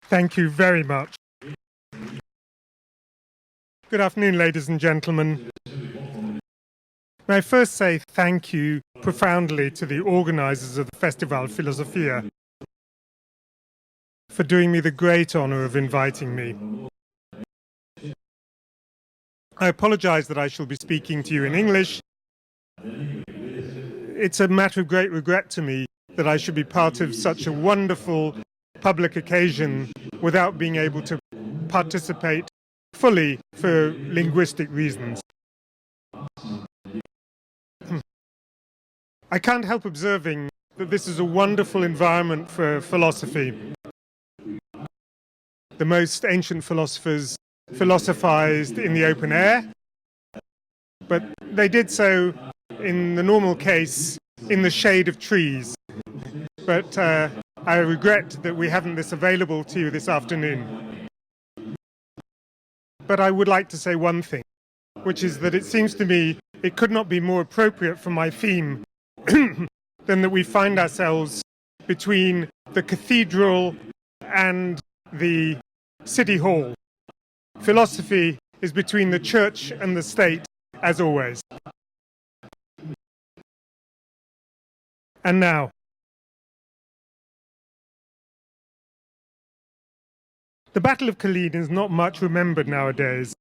Thank you very much. Good afternoon, ladies and gentlemen. May I first say thank you profoundly to the organisers of the Festivalfilosofia for doing me the great honour of inviting me. I apologise that I shall be speaking to you in English. It's a matter of great regret to me that I should be part of such a wonderful public occasion without being able to participate fully for linguistic reasons. I can't help observing that this is a wonderful environment for philosophy. The most ancient philosophers philosophized in the open air, but they did so in the normal case in the shade of trees. But I regret that we haven't this available to you this afternoon. But I would like to say one thing, which is that it seems to me it could not be more appropriate for my theme than that we find ourselves between the cathedral and the city hall. Philosophy is between the church and the state, as always. And now, the Battle of Culloden is not much remembered nowadays,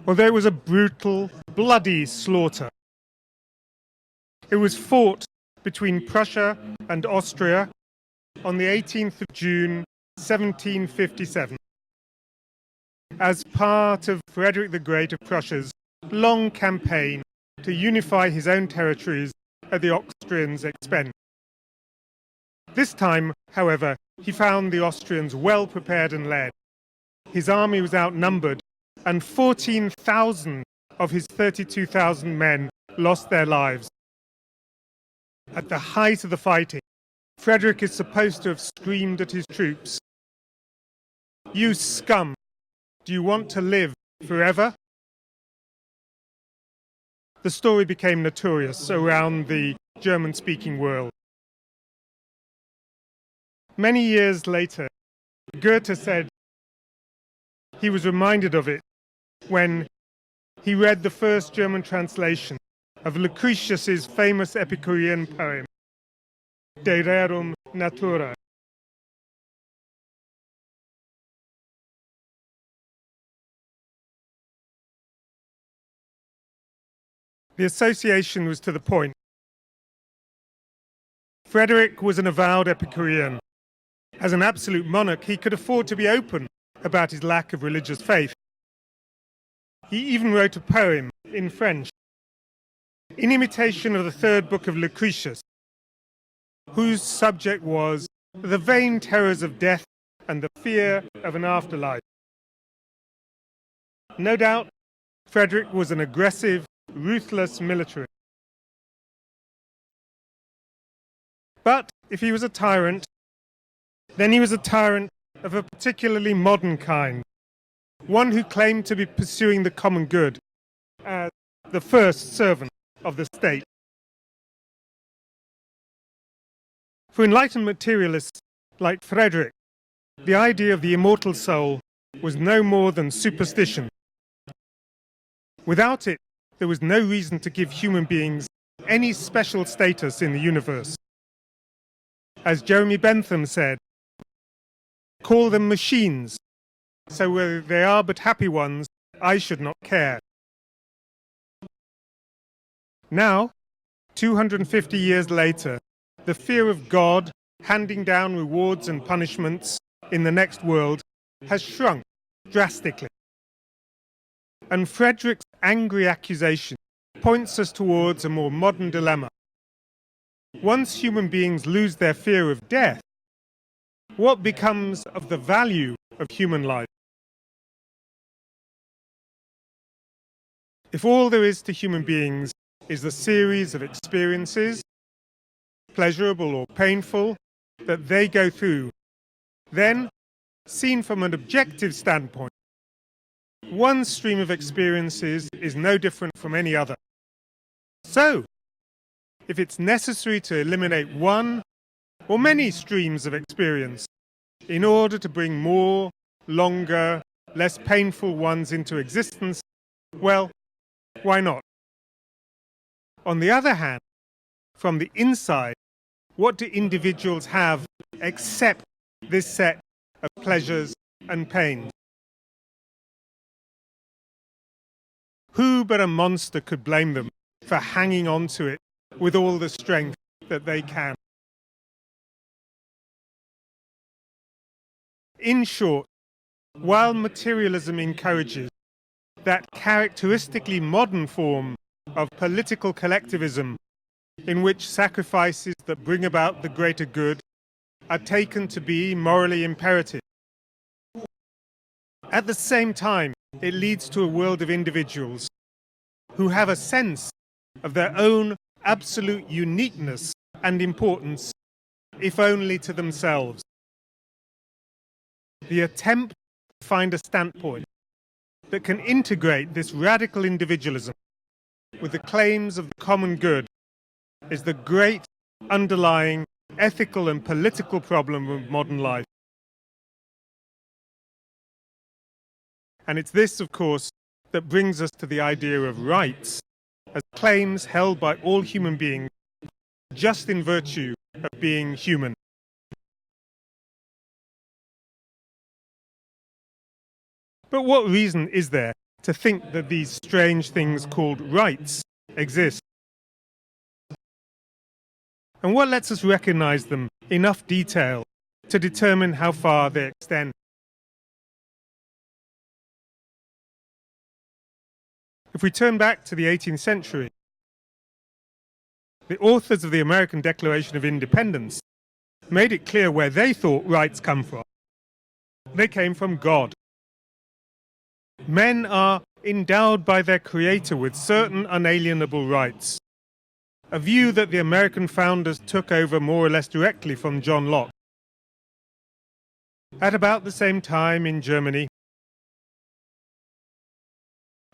although it was a brutal, bloody slaughter. It was fought between Prussia and Austria on the 18th of June 1757 as part of Frederick the Great of Prussia's long campaign to unify his own territories at the Austrians' expense. This time, however, he found the Austrians well prepared and led. His army was outnumbered, and 14,000 of his 32,000 men lost their lives. At the height of the fighting, Frederick is supposed to have screamed at his troops, "You scum! Do you want to live forever?" The story became notorious around the German-speaking world. Many years later, Goethe said he was reminded of it when he read the first German translation of Lucretius's famous Epicurean poem, De Rerum Natura. The association was to the point. Frederick was an avowed Epicurean. As an absolute monarch, he could afford to be open about his lack of religious faith. He even wrote a poem in French, in imitation of the third book of Lucretius, whose subject was the vain terrors of death and the fear of an afterlife. No doubt, Frederick was an aggressive, ruthless militarist. But if he was a tyrant, then he was a tyrant of a particularly modern kind, one who claimed to be pursuing the common good as the first servant of the state. For enlightened materialists like Frederick, the idea of the immortal soul was no more than superstition. Without it, there was no reason to give human beings any special status in the universe. As Jeremy Bentham said, "Call them machines, so whether they are but happy ones, I should not care." Now, 250 years later, the fear of God handing down rewards and punishments in the next world has shrunk drastically. And Frederick's angry accusation points us towards a more modern dilemma. Once human beings lose their fear of death, what becomes of the value of human life? If all there is to human beings is the series of experiences, pleasurable or painful, that they go through, then, seen from an objective standpoint, one stream of experiences is no different from any other. So, if it's necessary to eliminate one or many streams of experience, in order to bring more, longer, less painful ones into existence, well, why not? On the other hand, from the inside, what do individuals have except this set of pleasures and pains? Who but a monster could blame them for hanging on to it with all the strength that they can? In short, while materialism encourages that characteristically modern form of political collectivism in which sacrifices that bring about the greater good are taken to be morally imperative, at the same time, it leads to a world of individuals who have a sense of their own absolute uniqueness and importance, if only to themselves. The attempt to find a standpoint that can integrate this radical individualism with the claims of the common good is the great underlying ethical and political problem of modern life. And it's this, of course, that brings us to the idea of rights as claims held by all human beings just in virtue of being human. But what reason is there to think that these strange things called rights exist? And what lets us recognize them in enough detail to determine how far they extend? If we turn back to the 18th century, the authors of the American Declaration of Independence made it clear where they thought rights come from. They came from God. Men are endowed by their Creator with certain unalienable rights, a view that the American founders took over more or less directly from John Locke. At about the same time in Germany,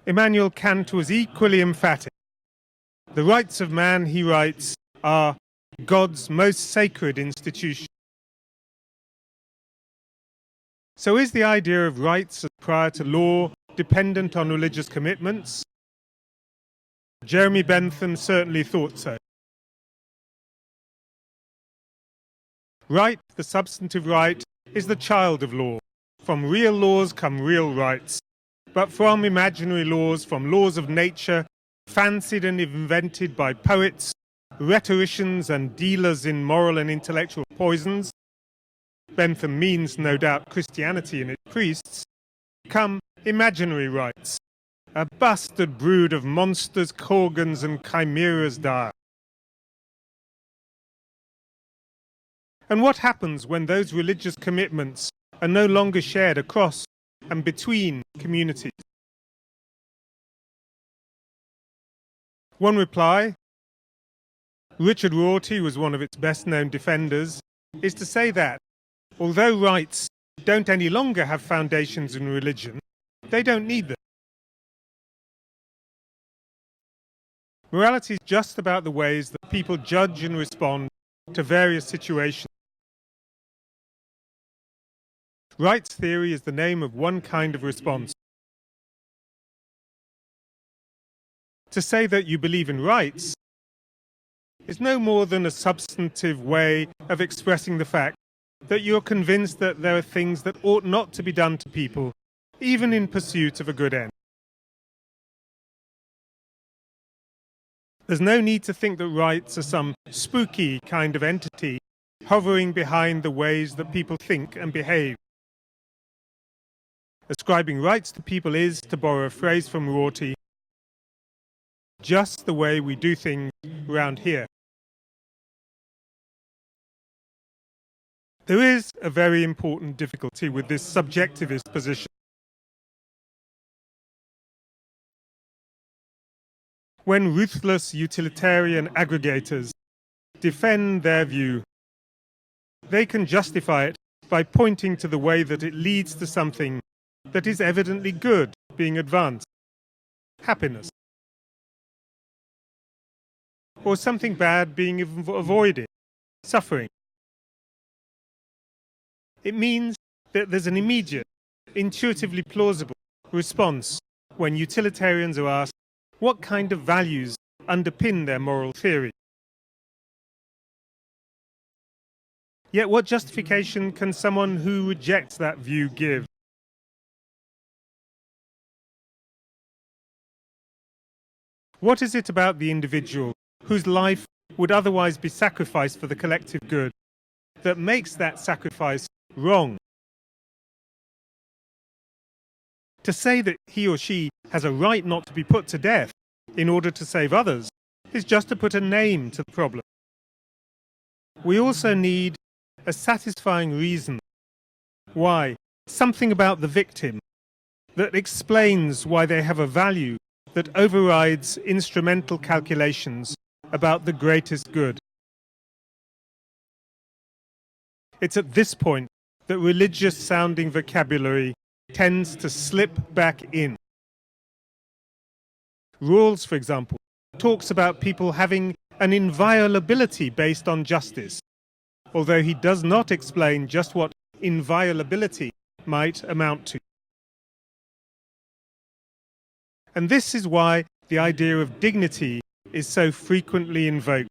Immanuel Kant was equally emphatic. The rights of man, he writes, are God's most sacred institution. So is the idea of rights as prior to law dependent on religious commitments? Jeremy Bentham certainly thought so. Right, the substantive right, is the child of law. From real laws come real rights. But from imaginary laws, from laws of nature, fancied and invented by poets, rhetoricians and dealers in moral and intellectual poisons, Bentham means, no doubt, Christianity and its priests, come imaginary rights, a bastard brood of monsters, corgans and chimeras dire. And what happens when those religious commitments are no longer shared across and between communities? One reply, Richard Rorty was one of its best-known defenders, is to say that, although rights don't any longer have foundations in religion, they don't need them. Morality is just about the ways that people judge and respond to various situations. Rights theory is the name of one kind of response. To say that you believe in rights is no more than a substantive way of expressing the fact that you're convinced that there are things that ought not to be done to people, even in pursuit of a good end. There's no need to think that rights are some spooky kind of entity hovering behind the ways that people think and behave. Ascribing rights to people is, to borrow a phrase from Rorty, just the way we do things around here. There is a very important difficulty with this subjectivist position. When ruthless utilitarian aggregators defend their view, they can justify it by pointing to the way that it leads to something that is evidently good being advanced, happiness, or something bad being avoided, suffering. It means that there's an immediate, intuitively plausible response when utilitarians are asked what kind of values underpin their moral theory. Yet what justification can someone who rejects that view give? What is it about the individual whose life would otherwise be sacrificed for the collective good that makes that sacrifice wrong? To say that he or she has a right not to be put to death in order to save others is just to put a name to the problem. We also need a satisfying reason why, something about the victim that explains why they have a value that overrides instrumental calculations about the greatest good. It's at this point that religious-sounding vocabulary tends to slip back in. Rawls, for example, talks about people having an inviolability based on justice, although he does not explain just what inviolability might amount to. And this is why the idea of dignity is so frequently invoked,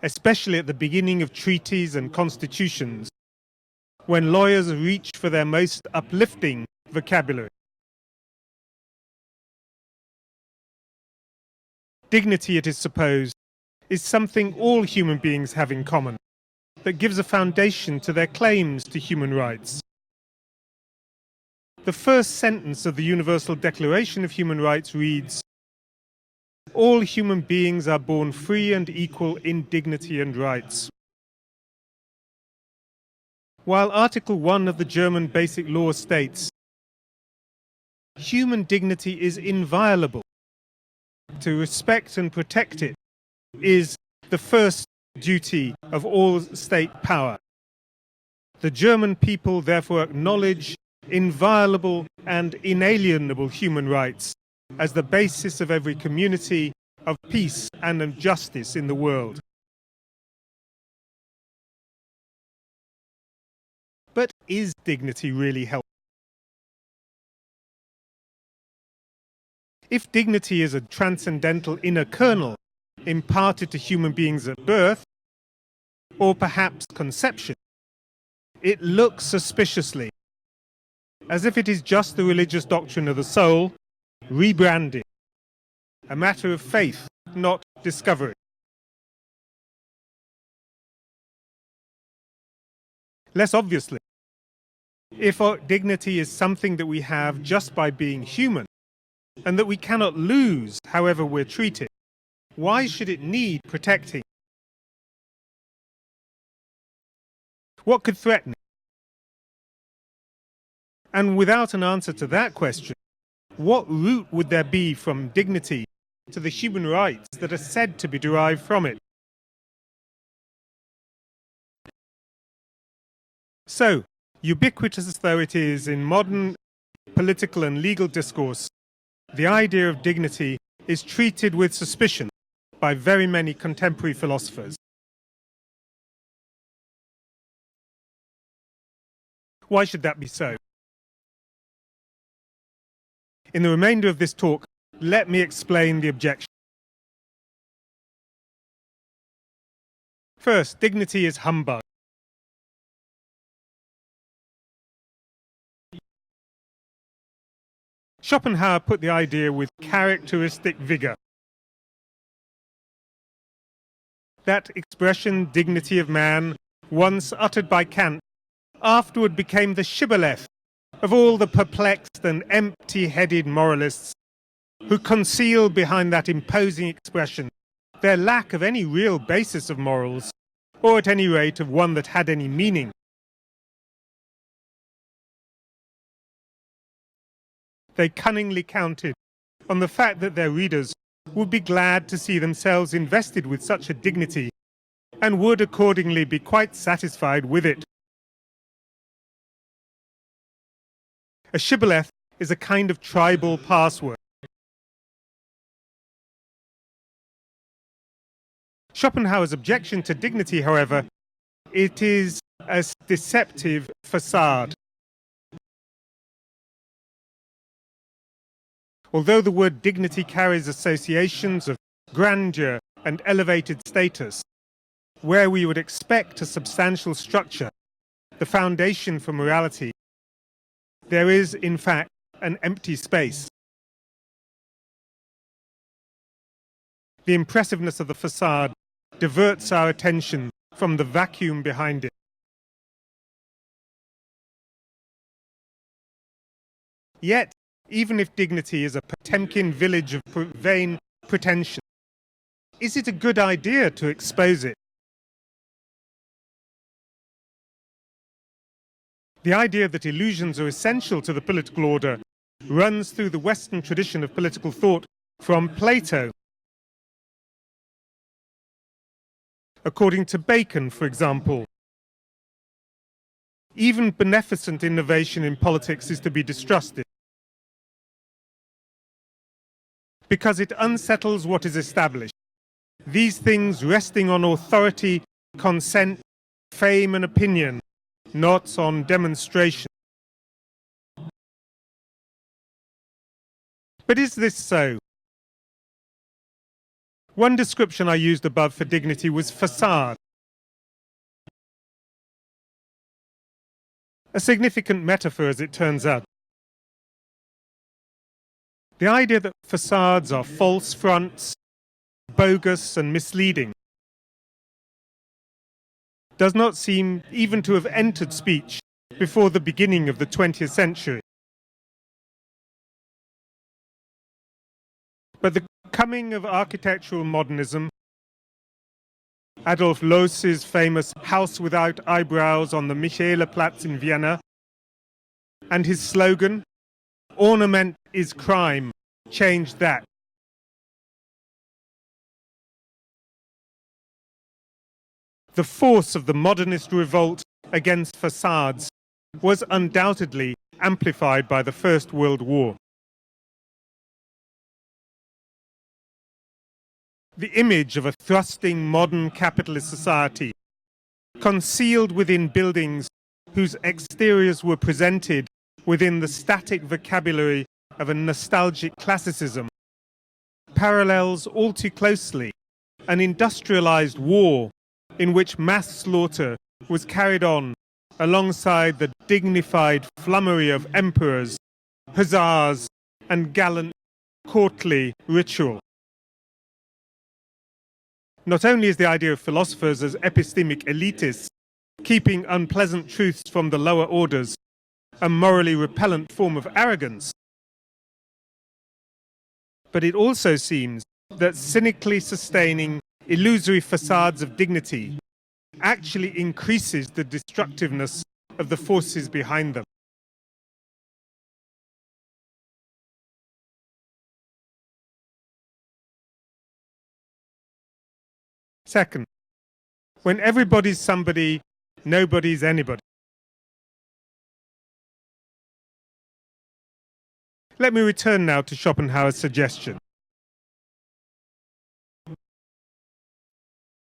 especially at the beginning of treaties and constitutions, when lawyers reach for their most uplifting vocabulary. Dignity, it is supposed, is something all human beings have in common, that gives a foundation to their claims to human rights. The first sentence of the Universal Declaration of Human Rights reads, "All human beings are born free and equal in dignity and rights." While Article 1 of the German Basic Law states, human dignity is inviolable. To respect and protect it is the first duty of all state power. The German people therefore acknowledge inviolable and inalienable human rights as the basis of every community of peace and of justice in the world. But is dignity really helpful? If dignity is a transcendental inner kernel imparted to human beings at birth, or perhaps conception, it looks suspiciously as if it is just the religious doctrine of the soul, rebranded, a matter of faith, not discovery. Less obviously, if our dignity is something that we have just by being human, and that we cannot lose however we're treated, why should it need protecting? What could threaten it? And without an answer to that question, what route would there be from dignity to the human rights that are said to be derived from it? So, ubiquitous though it is in modern political and legal discourse, the idea of dignity is treated with suspicion by very many contemporary philosophers. Why should that be so? In the remainder of this talk, let me explain the objection. First, dignity is humbug. Schopenhauer put the idea with characteristic vigor. That expression, dignity of man, once uttered by Kant, afterward became the shibboleth of all the perplexed and empty-headed moralists who conceal behind that imposing expression their lack of any real basis of morals, or at any rate of one that had any meaning. They cunningly counted on the fact that their readers would be glad to see themselves invested with such a dignity, and would accordingly be quite satisfied with it. A shibboleth is a kind of tribal password. Schopenhauer's objection to dignity, however, it is a deceptive facade. Although the word dignity carries associations of grandeur and elevated status, where we would expect a substantial structure, the foundation for morality, there is, in fact, an empty space. The impressiveness of the facade diverts our attention from the vacuum behind it. Yet, even if dignity is a Potemkin village of vain pretension, is it a good idea to expose it? The idea that illusions are essential to the political order runs through the Western tradition of political thought from Plato. According to Bacon, for example, even beneficent innovation in politics is to be distrusted, because it unsettles what is established. These things resting on authority, consent, fame and opinion, not on demonstration. But is this so? One description I used above for dignity was facade. A significant metaphor, as it turns out. The idea that facades are false fronts, bogus and misleading, does not seem even to have entered speech before the beginning of the 20th century. But the coming of architectural modernism, Adolf Loos's famous House Without Eyebrows on the Michaelerplatz in Vienna, and his slogan, "Ornament is crime," changed that. The force of the modernist revolt against facades was undoubtedly amplified by the First World War. The image of a thrusting modern capitalist society, concealed within buildings whose exteriors were presented within the static vocabulary of a nostalgic classicism, parallels all too closely an industrialized war in which mass slaughter was carried on alongside the dignified flummery of emperors, hussars, and gallant courtly ritual. Not only is the idea of philosophers as epistemic elitists, keeping unpleasant truths from the lower orders, a morally repellent form of arrogance, but it also seems that cynically sustaining illusory facades of dignity actually increases the destructiveness of the forces behind them. Second, when everybody's somebody, nobody's anybody. Let me return now to Schopenhauer's suggestion.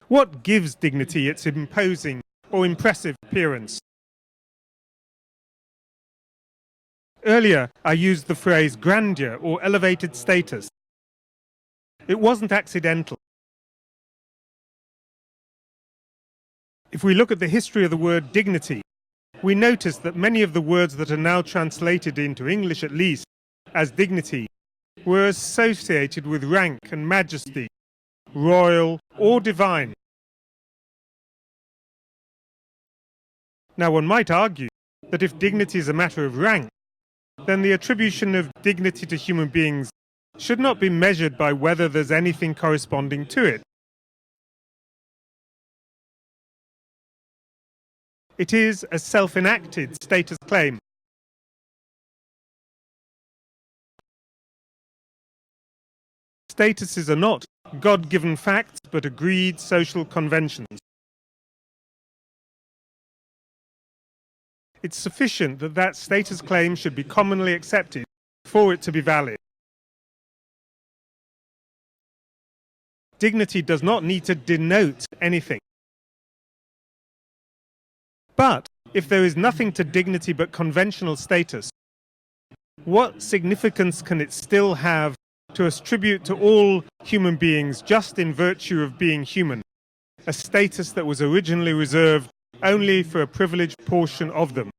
What gives dignity its imposing or impressive appearance? Earlier, I used the phrase grandeur or elevated status. It wasn't accidental. If we look at the history of the word dignity, we notice that many of the words that are now translated into English, at least, as dignity, were associated with rank and majesty, royal or divine. Now, one might argue that if dignity is a matter of rank, then the attribution of dignity to human beings should not be measured by whether there's anything corresponding to it. It is a self-enacted status claim. Statuses are not God-given facts, but agreed social conventions. It's sufficient that that status claim should be commonly accepted for it to be valid. Dignity does not need to denote anything. But if there is nothing to dignity but conventional status, what significance can it still have to attribute to all human beings just in virtue of being human, a status that was originally reserved only for a privileged portion of them?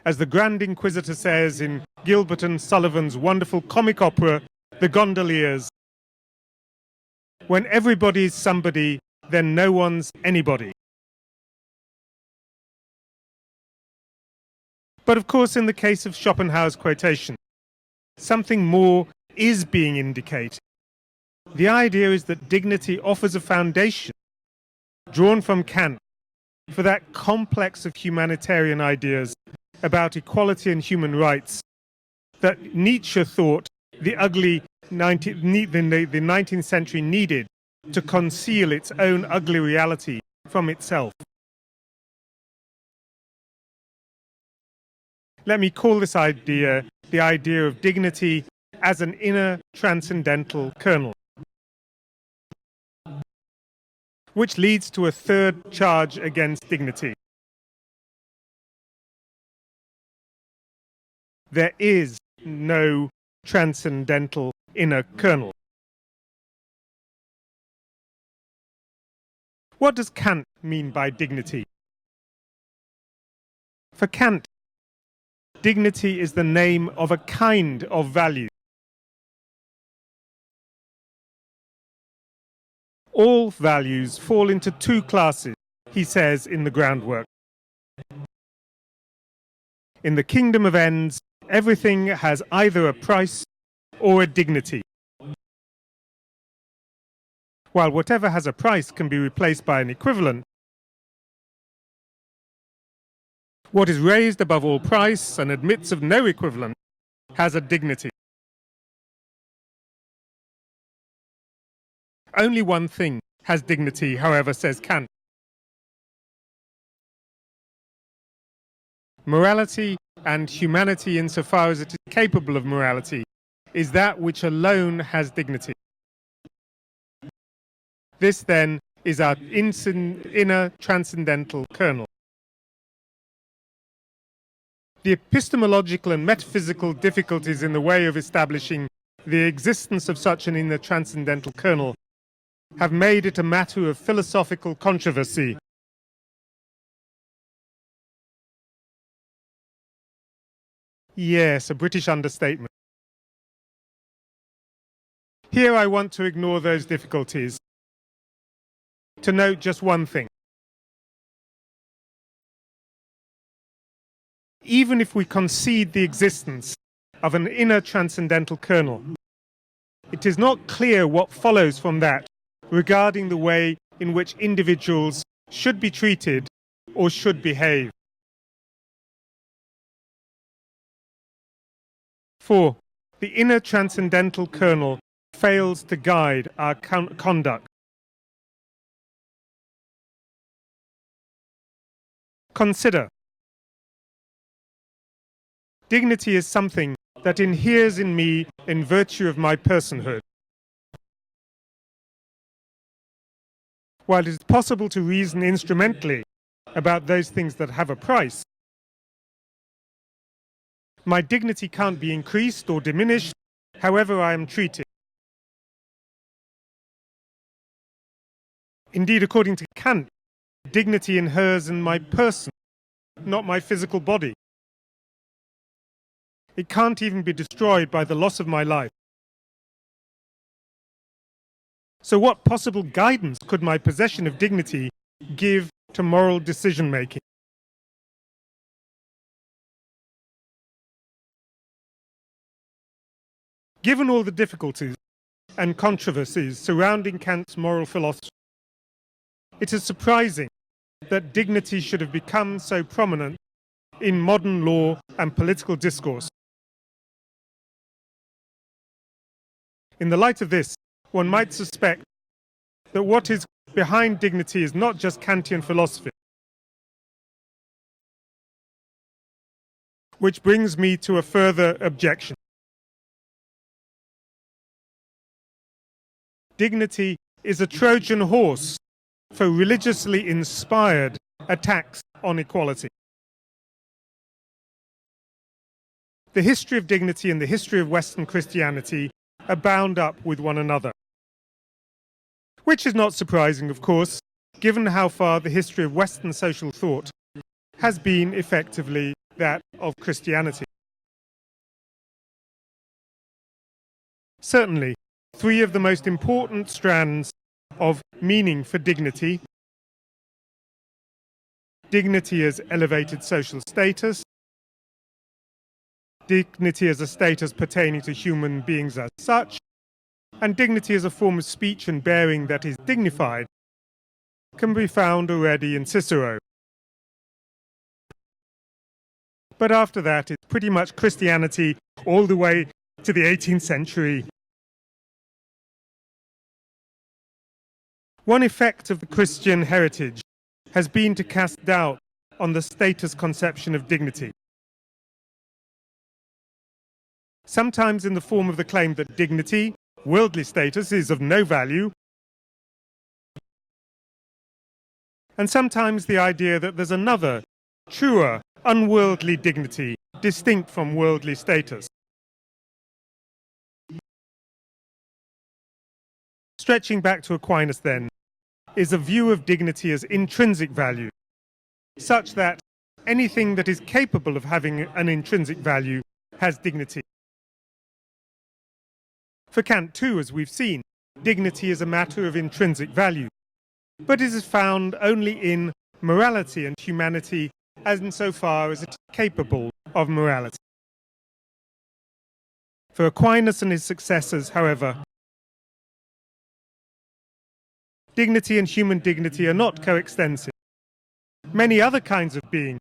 As the Grand Inquisitor says in Gilbert and Sullivan's wonderful comic opera, The Gondoliers, when everybody's somebody, then no one's anybody. But of course, in the case of Schopenhauer's quotation, something more is being indicated. The idea is that dignity offers a foundation, drawn from Kant, for that complex of humanitarian ideas about equality and human rights that Nietzsche thought the 19th century needed to conceal its own ugly reality from itself. Let me call this idea the idea of dignity as an inner transcendental kernel, which leads to a third charge against dignity. There is no transcendental inner kernel. What does Kant mean by dignity? For Kant, dignity is the name of a kind of value. All values fall into two classes, he says in the groundwork. In the kingdom of ends, everything has either a price or a dignity. While whatever has a price can be replaced by an equivalent, what is raised above all price and admits of no equivalent has a dignity. Only one thing has dignity, however, says Kant. Morality and humanity, insofar as it is capable of morality, is that which alone has dignity. This, then, is our inner transcendental kernel. The epistemological and metaphysical difficulties in the way of establishing the existence of such an inner transcendental kernel have made it a matter of philosophical controversy. Yes, a British understatement. Here I want to ignore those difficulties, to note just one thing. Even if we concede the existence of an inner transcendental kernel, it is not clear what follows from that regarding the way in which individuals should be treated or should behave. For the inner transcendental kernel fails to guide our conduct. Consider. Dignity is something that inheres in me in virtue of my personhood. While it is possible to reason instrumentally about those things that have a price, my dignity can't be increased or diminished however I am treated. Indeed, according to Kant, dignity inheres in my person, not my physical body. It can't even be destroyed by the loss of my life. So what possible guidance could my possession of dignity give to moral decision-making? Given all the difficulties and controversies surrounding Kant's moral philosophy, it is surprising that dignity should have become so prominent in modern law and political discourse. In the light of this, one might suspect that what is behind dignity is not just Kantian philosophy. Which brings me to a further objection. Dignity is a Trojan horse for religiously inspired attacks on equality. The history of dignity and the history of Western Christianity are bound up with one another. Which is not surprising, of course, given how far the history of Western social thought has been effectively that of Christianity. Certainly, three of the most important strands of meaning for dignity: dignity as elevated social status, dignity as a status pertaining to human beings as such, and dignity as a form of speech and bearing that is dignified, can be found already in Cicero. But after that, it's pretty much Christianity all the way to the 18th century. One effect of the Christian heritage has been to cast doubt on the status conception of dignity. Sometimes in the form of the claim that dignity, worldly status, is of no value, and sometimes the idea that there's another, truer, unworldly dignity distinct from worldly status. Stretching back to Aquinas, then, is a view of dignity as intrinsic value, such that anything that is capable of having an intrinsic value has dignity. For Kant, too, as we've seen, dignity is a matter of intrinsic value, but it is found only in morality and humanity as insofar as it is capable of morality. For Aquinas and his successors, however, dignity and human dignity are not coextensive. Many other kinds of being,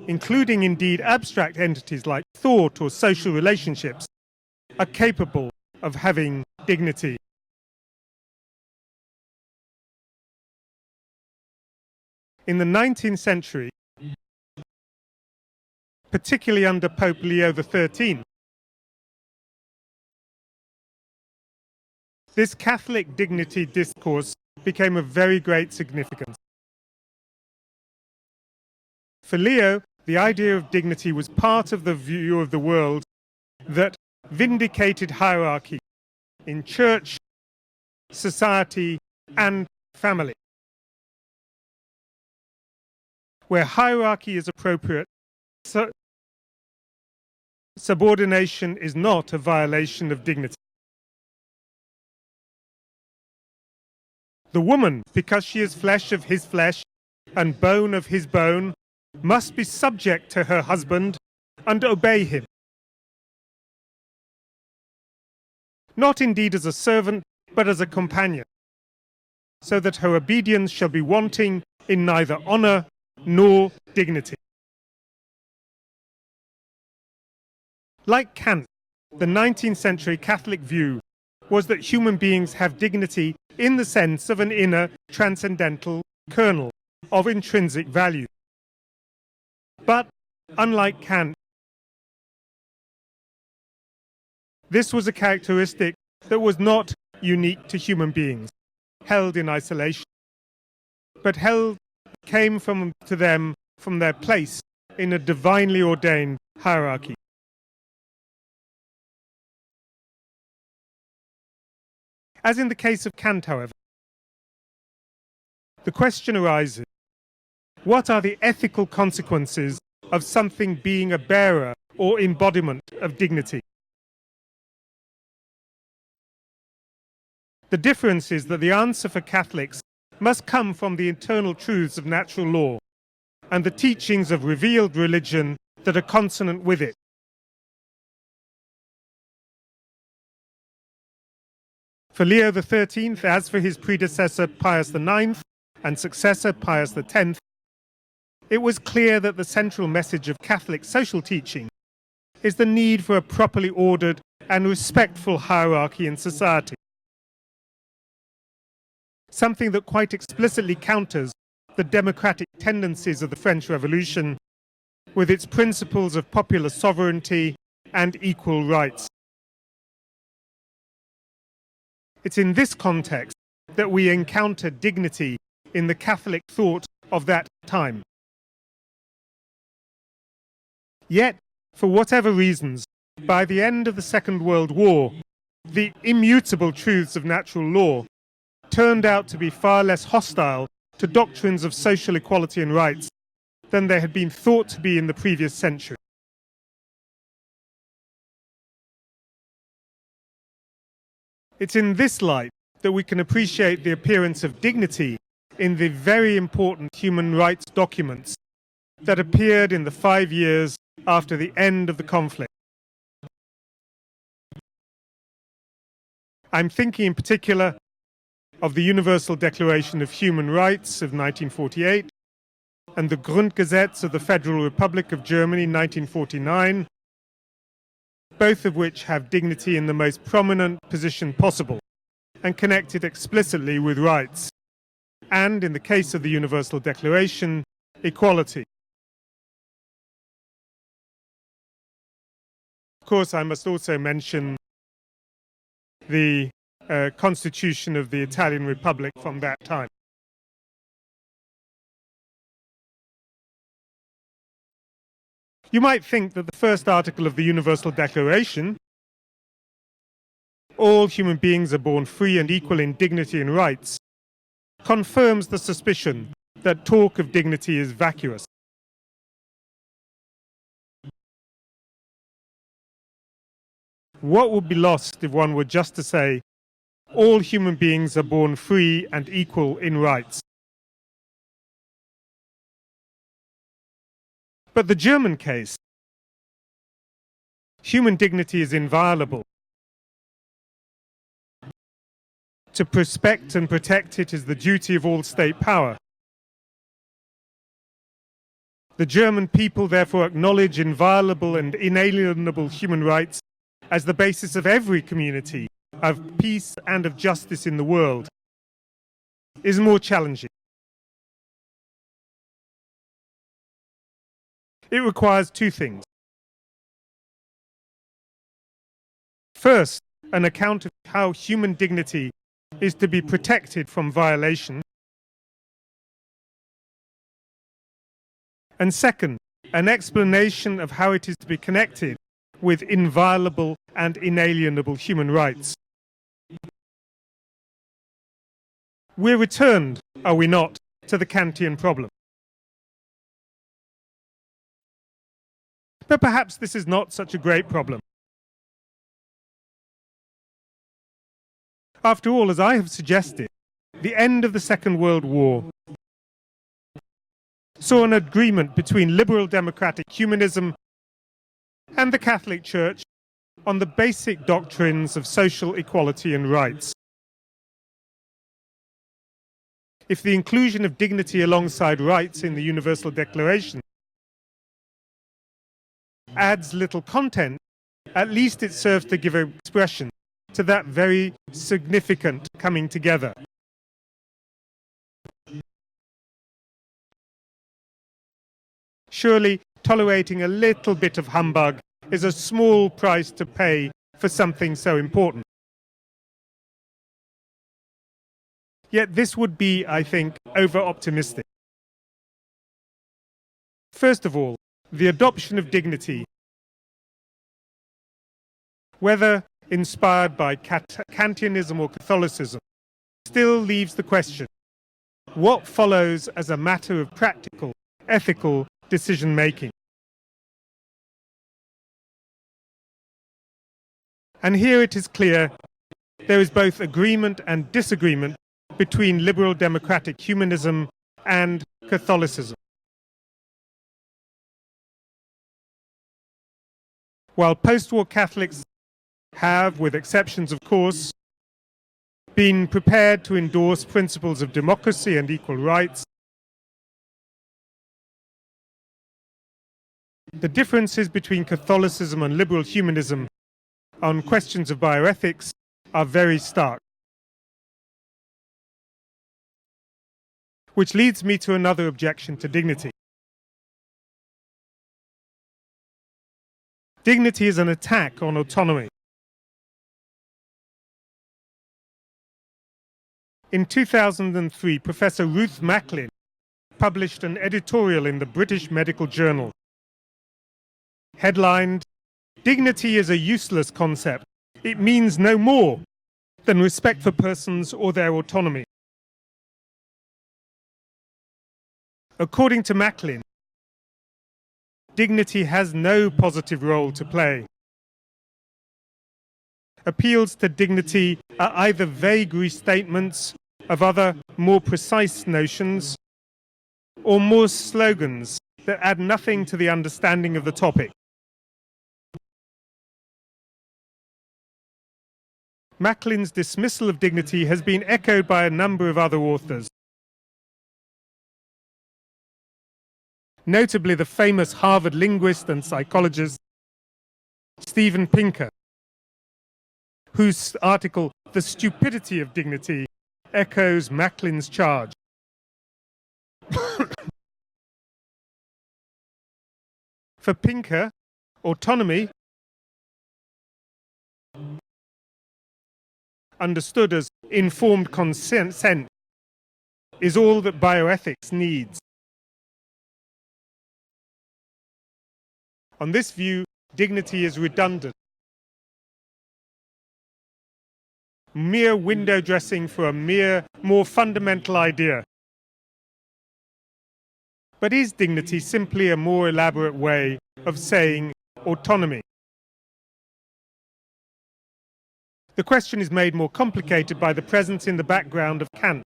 including indeed abstract entities like thought or social relationships, are capable of having dignity. In the 19th century, particularly under Pope Leo XIII, this Catholic dignity discourse became of very great significance. For Leo, the idea of dignity was part of the view of the world that vindicated hierarchy in church, society, and family. Where hierarchy is appropriate, subordination is not a violation of dignity. The woman, because she is flesh of his flesh and bone of his bone, must be subject to her husband and obey him. Not indeed as a servant, but as a companion, so that her obedience shall be wanting in neither honor nor dignity. Like Kant, the 19th century Catholic view was that human beings have dignity in the sense of an inner, transcendental kernel of intrinsic value. But, unlike Kant, this was a characteristic that was not unique to human beings, held in isolation, but came to them from their place in a divinely ordained hierarchy. As in the case of Kant, however, the question arises, what are the ethical consequences of something being a bearer or embodiment of dignity? The difference is that the answer for Catholics must come from the internal truths of natural law and the teachings of revealed religion that are consonant with it. For Leo XIII, as for his predecessor Pius IX and successor Pius X, it was clear that the central message of Catholic social teaching is the need for a properly ordered and respectful hierarchy in society. Something that quite explicitly counters the democratic tendencies of the French Revolution with its principles of popular sovereignty and equal rights. It's in this context that we encounter dignity in the Catholic thought of that time. Yet, for whatever reasons, by the end of the Second World War, the immutable truths of natural law turned out to be far less hostile to doctrines of social equality and rights than they had been thought to be in the previous century. It's in this light that we can appreciate the appearance of dignity in the very important human rights documents that appeared in the 5 years after the end of the conflict. I'm thinking in particular of the Universal Declaration of Human Rights of 1948 and the Grundgesetz of the Federal Republic of Germany 1949, both of which have dignity in the most prominent position possible and connect it explicitly with rights, and, in the case of the Universal Declaration, equality. Of course, I must also mention the Constitution of the Italian Republic from that time. You might think that the first article of the Universal Declaration, all human beings are born free and equal in dignity and rights, confirms the suspicion that talk of dignity is vacuous. What would be lost if one were just to say, all human beings are born free and equal in rights? But the German case, human dignity is inviolable. To respect and protect it is the duty of all state power. The German people therefore acknowledge inviolable and inalienable human rights as the basis of every community, of peace and of justice in the world, is more challenging. It requires two things. First, an account of how human dignity is to be protected from violation. And second, an explanation of how it is to be connected with inviolable and inalienable human rights. We're returned, are we not, to the Kantian problem. But perhaps this is not such a great problem. After all, as I have suggested, the end of the Second World War saw an agreement between liberal democratic humanism and the Catholic Church on the basic doctrines of social equality and rights. If the inclusion of dignity alongside rights in the Universal Declaration adds little content, at least it serves to give expression to that very significant coming together. Surely, tolerating a little bit of humbug is a small price to pay for something so important. Yet this would be, I think, over-optimistic. First of all, the adoption of dignity, whether inspired by Kantianism or Catholicism, still leaves the question, what follows as a matter of practical, ethical decision-making? And here it is clear there is both agreement and disagreement between liberal democratic humanism and Catholicism. While post-war Catholics have, with exceptions of course, been prepared to endorse principles of democracy and equal rights, the differences between Catholicism and liberal humanism on questions of bioethics are very stark. Which leads me to another objection to dignity. Dignity is an attack on autonomy. In 2003, Professor Ruth Macklin published an editorial in the British Medical Journal, headlined, "Dignity is a useless concept. It means no more than respect for persons or their autonomy." According to Macklin, dignity has no positive role to play. Appeals to dignity are either vague restatements of other, more precise notions, or more slogans that add nothing to the understanding of the topic. Macklin's dismissal of dignity has been echoed by a number of other authors, notably the famous Harvard linguist and psychologist Steven Pinker, whose article, "The Stupidity of Dignity," echoes Macklin's charge. For Pinker, autonomy, understood as informed consent, is all that bioethics needs. On this view, dignity is redundant, mere window dressing for a more fundamental idea. But is dignity simply a more elaborate way of saying autonomy? The question is made more complicated by the presence in the background of Kant.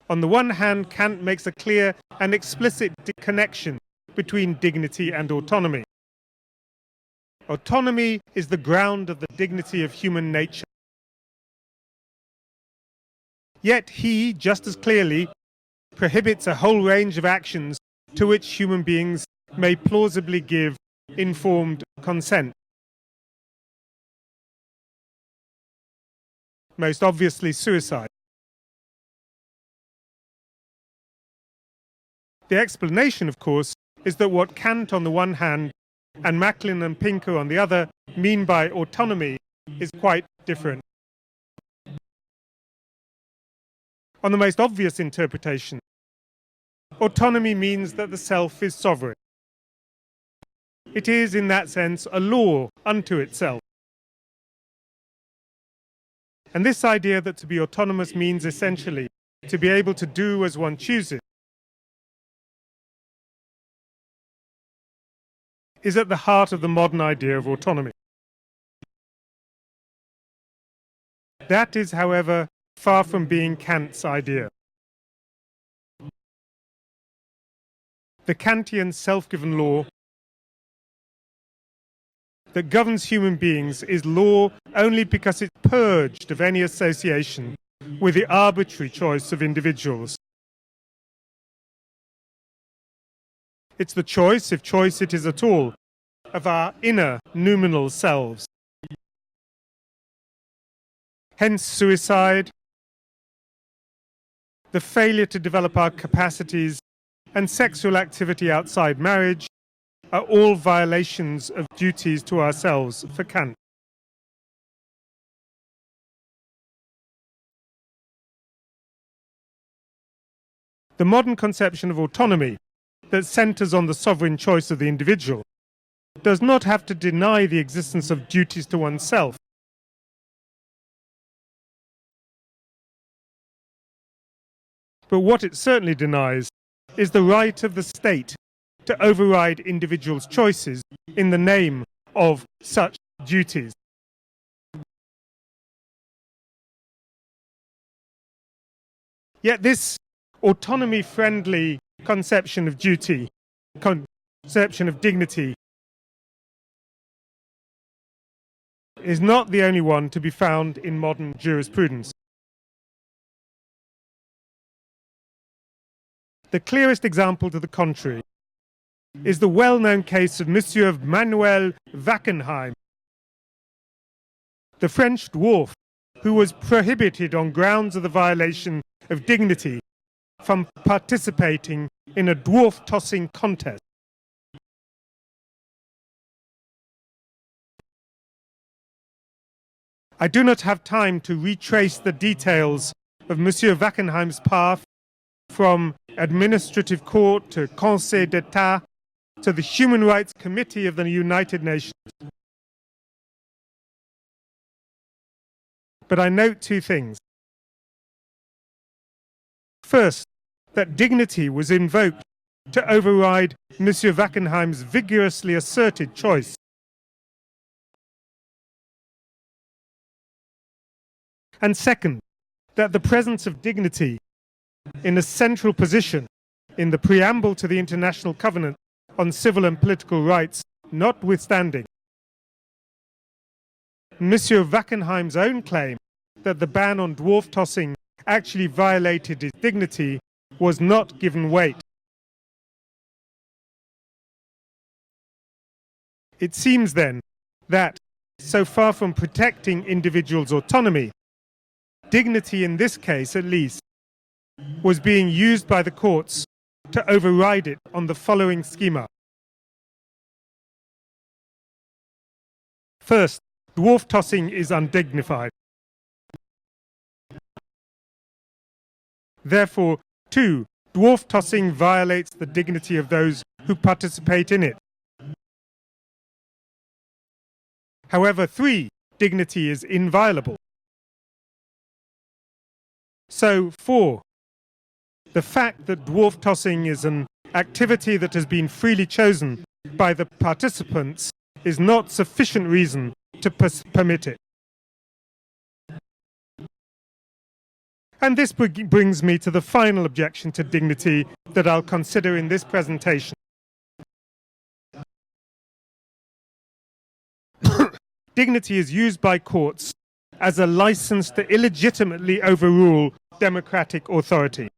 On the one hand, Kant makes a clear and explicit connection between dignity and autonomy. Autonomy is the ground of the dignity of human nature. Yet he, just as clearly, prohibits a whole range of actions to which human beings may plausibly give informed consent. Most obviously, suicide. The explanation, of course, is that what Kant on the one hand and Macklin and Pinker on the other mean by autonomy is quite different. On the most obvious interpretation, autonomy means that the self is sovereign. It is, in that sense, a law unto itself. And this idea that to be autonomous means essentially to be able to do as one chooses is at the heart of the modern idea of autonomy. That is, however, far from being Kant's idea. The Kantian self-given law that governs human beings is law only because it's purged of any association with the arbitrary choice of individuals. It's the choice, if choice it is at all, of our inner noumenal selves. Hence suicide, the failure to develop our capacities, and sexual activity outside marriage are all violations of duties to ourselves for Kant. The modern conception of autonomy that centers on the sovereign choice of the individual does not have to deny the existence of duties to oneself. But what it certainly denies is the right of the state to override individuals' choices in the name of such duties. Yet this autonomy-friendly conception of duty, conception of dignity, is not the only one to be found in modern jurisprudence. The clearest example to the contrary is the well-known case of Monsieur Manuel Wackenheim, the French dwarf who was prohibited on grounds of the violation of dignity from participating in a dwarf-tossing contest. I do not have time to retrace the details of Monsieur Wackenheim's path from administrative court to Conseil d'État to the Human Rights Committee of the United Nations. But I note two things. First, that dignity was invoked to override Monsieur Wackenheim's vigorously asserted choice. And second, that the presence of dignity in a central position in the preamble to the International Covenant on Civil and Political Rights notwithstanding, Monsieur Wackenheim's own claim that the ban on dwarf tossing actually violated his dignity was not given weight. It seems then that, so far from protecting individuals' autonomy, dignity in this case at least was being used by the courts to override it on the following schema. First, dwarf tossing is undignified. Therefore, 2, dwarf tossing violates the dignity of those who participate in it. However, 3, dignity is inviolable. So, 4, the fact that dwarf tossing is an activity that has been freely chosen by the participants is not sufficient reason to permit it. And this brings me to the final objection to dignity that I'll consider in this presentation. Dignity is used by courts as a license to illegitimately overrule democratic authority.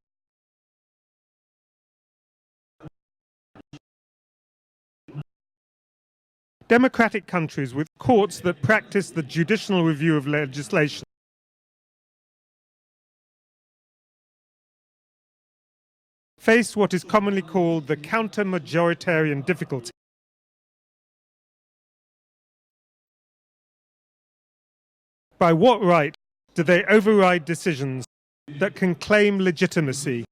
Democratic countries with courts that practice the judicial review of legislation face what is commonly called the counter-majoritarian difficulty. By what right do they override decisions that can claim legitimacy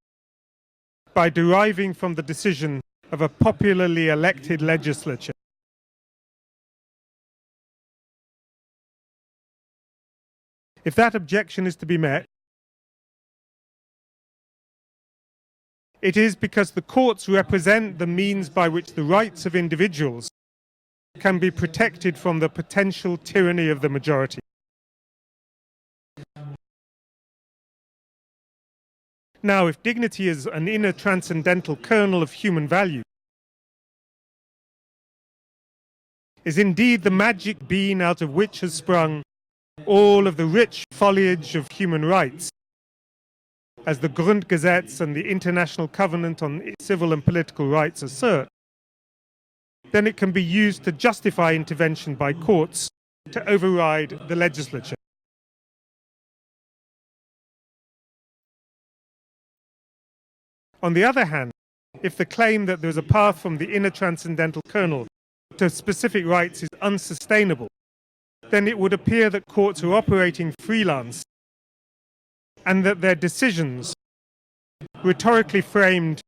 by deriving from the decision of a popularly elected legislature? If that objection is to be met, it is because the courts represent the means by which the rights of individuals can be protected from the potential tyranny of the majority. Now, if dignity is an inner transcendental kernel of human value, is indeed the magic bean out of which has sprung all of the rich foliage of human rights, as the Grundgesetz and the International Covenant on Civil and Political Rights assert, then it can be used to justify intervention by courts to override the legislature. On the other hand, if the claim that there is a path from the inner transcendental kernel to specific rights is unsustainable, then it would appear that courts are operating freelance and that their decisions, rhetorically framed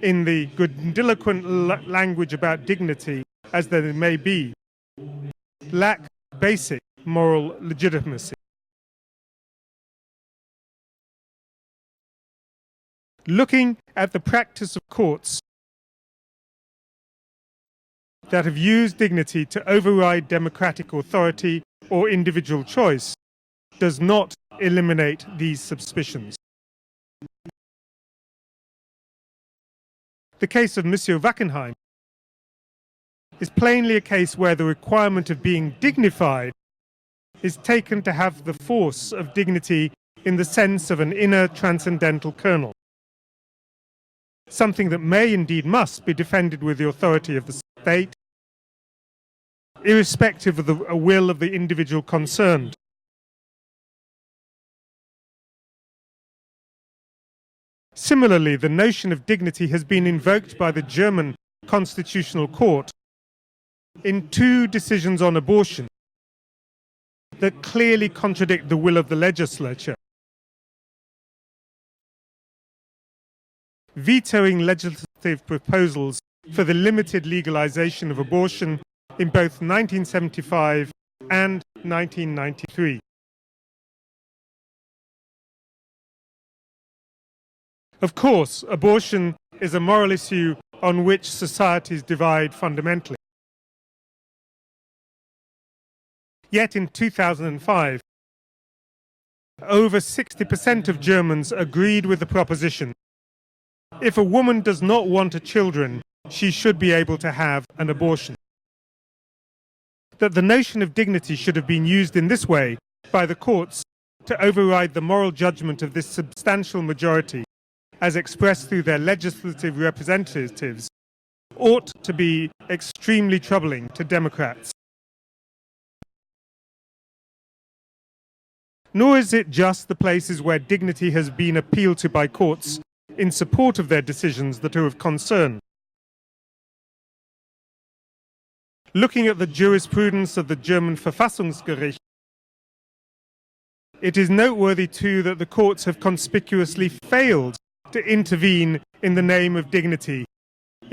in the grandiloquent language about dignity as they may be, lack basic moral legitimacy. Looking at the practice of courts that have used dignity to override democratic authority or individual choice does not eliminate these suspicions. The case of Monsieur Wackenheim is plainly a case where the requirement of being dignified is taken to have the force of dignity in the sense of an inner transcendental kernel, something that may indeed must be defended with the authority of the state, irrespective of the will of the individual concerned. Similarly, the notion of dignity has been invoked by the German Constitutional Court in 2 decisions on abortion, that clearly contradict the will of the legislature. Vetoing legislative proposals for the limited legalization of abortion in both 1975 and 1993. Of course, abortion is a moral issue on which societies divide fundamentally. Yet in 2005, over 60% of Germans agreed with the proposition: if a woman does not want children, she should be able to have an abortion. That the notion of dignity should have been used in this way by the courts to override the moral judgment of this substantial majority, as expressed through their legislative representatives, ought to be extremely troubling to Democrats. Nor is it just the places where dignity has been appealed to by courts in support of their decisions that are of concern. Looking at the jurisprudence of the German Verfassungsgericht, it is noteworthy too that the courts have conspicuously failed to intervene in the name of dignity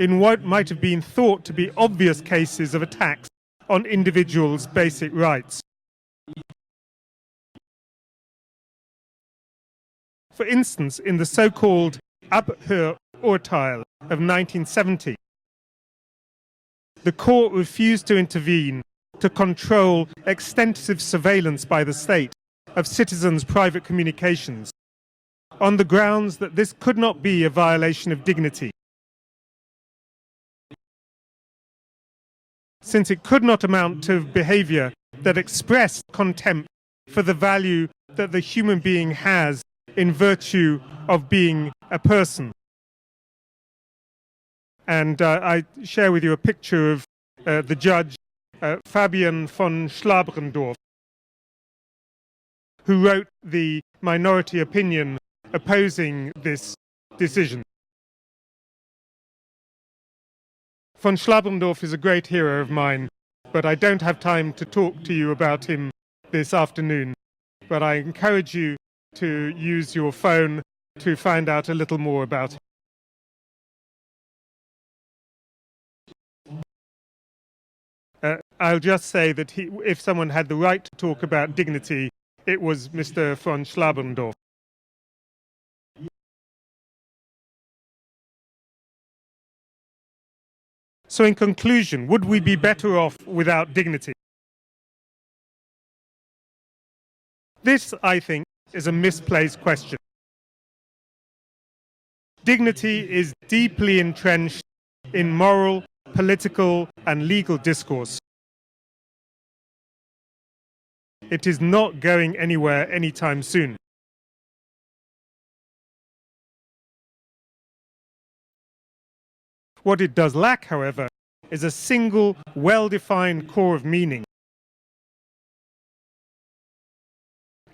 in what might have been thought to be obvious cases of attacks on individuals' basic rights. For instance, in the so-called Abhörurteil of 1970, the court refused to intervene to control extensive surveillance by the state of citizens' private communications on the grounds that this could not be a violation of dignity, since it could not amount to behavior that expressed contempt for the value that the human being has in virtue of being a person. And I share with you a picture of the judge, Fabian von Schlabrendorf, who wrote the minority opinion opposing this decision. Von Schlabrendorf is a great hero of mine, but I don't have time to talk to you about him this afternoon. But I encourage you to use your phone to find out a little more about him. I'll just say that if someone had the right to talk about dignity, it was Mr. von Schlabrendorf. So in conclusion, would we be better off without dignity? This, I think, is a misplaced question. Dignity is deeply entrenched in moral, political, and legal discourse. It is not going anywhere anytime soon. What it does lack, however, is a single, well-defined core of meaning.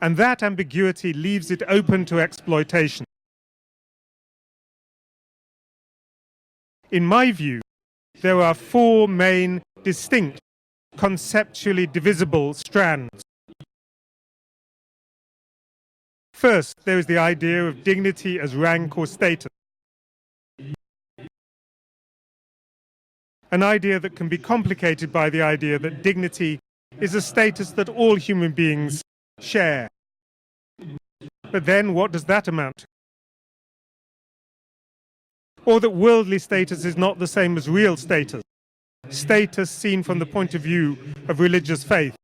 And that ambiguity leaves it open to exploitation. In my view, there are four main, distinct, conceptually divisible strands. First, there is the idea of dignity as rank or status. An idea that can be complicated by the idea that dignity is a status that all human beings share. But then what does that amount to? Or that worldly status is not the same as real status, status seen from the point of view of religious faith.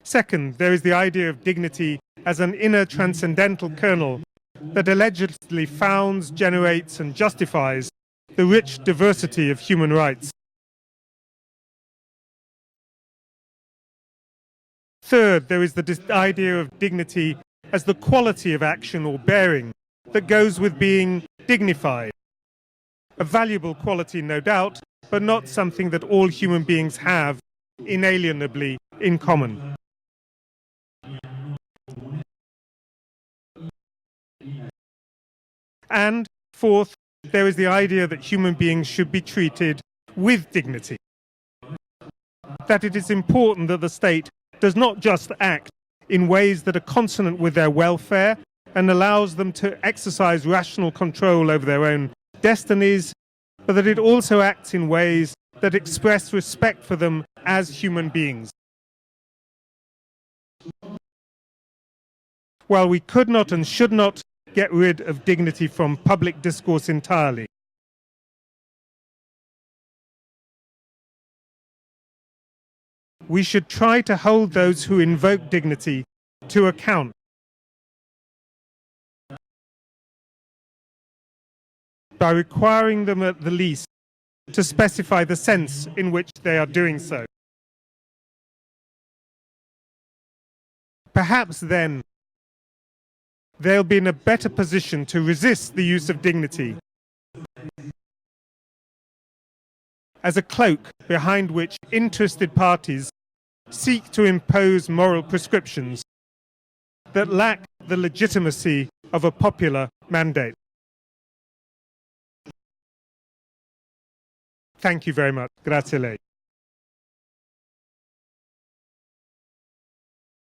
Second, there is the idea of dignity as an inner transcendental kernel that allegedly founds, generates, and justifies the rich diversity of human rights. Third, there is the idea of dignity as the quality of action or bearing that goes with being dignified. A valuable quality, no doubt, but not something that all human beings have inalienably in common. And fourth, there is the idea that human beings should be treated with dignity. that it is important that the state does not just act in ways that are consonant with their welfare and allows them to exercise rational control over their own destinies, but that it also acts in ways that express respect for them as human beings. While we could not and should not get rid of dignity from public discourse entirely, we should try to hold those who invoke dignity to account. By requiring them at the least to specify the sense in which they are doing so. Perhaps then they'll be in a better position to resist the use of dignity as a cloak behind which interested parties seek to impose moral prescriptions that lack the legitimacy of a popular mandate. Thank you very much. Grazie a lei.